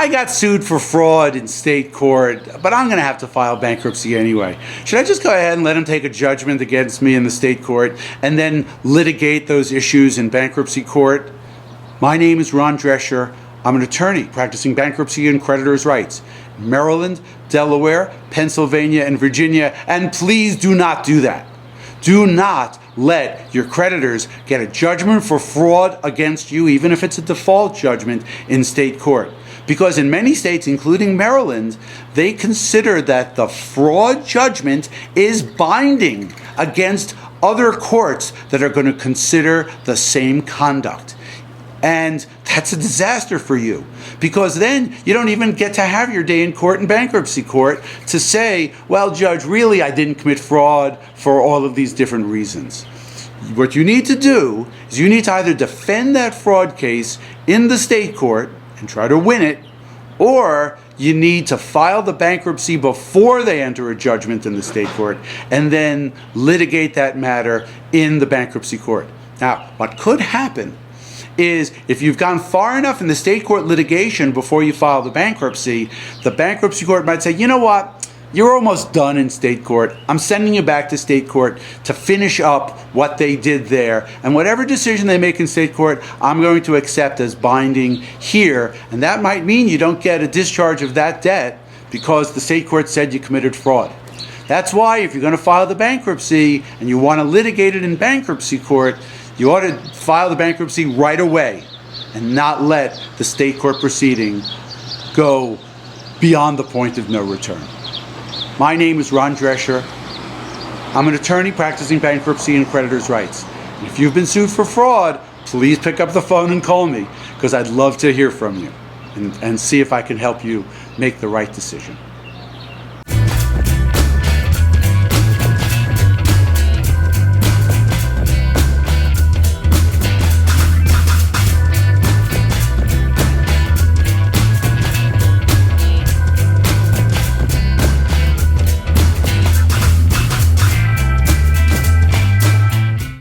I got sued for fraud in state court, but I'm going to have to file bankruptcy anyway. Should I just go ahead and let him take a judgment against me in the state court and then litigate those issues in bankruptcy court? My name is Ron Drescher. I'm an attorney practicing bankruptcy and creditors' rights in Maryland, Delaware, Pennsylvania, and Virginia, and please do not do that. Do not let your creditors get a judgment for fraud against you, even if it's a default judgment in state court. Because in many states, including Maryland, they consider that the fraud judgment is binding against other courts that are going to consider the same conduct. And that's a disaster for you, because then you don't even get to have your day in court in bankruptcy court to say, well, Judge, really I didn't commit fraud for all of these different reasons. What you need to do is you need to either defend that fraud case in the state court and try to win it, or you need to file the bankruptcy before they enter a judgment in the state court and then litigate that matter in the bankruptcy court. Now, what could happen is if you've gone far enough in the state court litigation before you file the bankruptcy court might say, you know what, you're almost done in state court. I'm sending you back to state court to finish up what they did there. And whatever decision they make in state court, I'm going to accept as binding here. And that might mean you don't get a discharge of that debt because the state court said you committed fraud. That's why if you're going to file the bankruptcy and you want to litigate it in bankruptcy court, you ought to file the bankruptcy right away and not let the state court proceeding go beyond the point of no return. My name is Ron Drescher. I'm an attorney practicing bankruptcy and creditors' rights. And if you've been sued for fraud, please pick up the phone and call me, because I'd love to hear from you and see if I can help you make the right decision.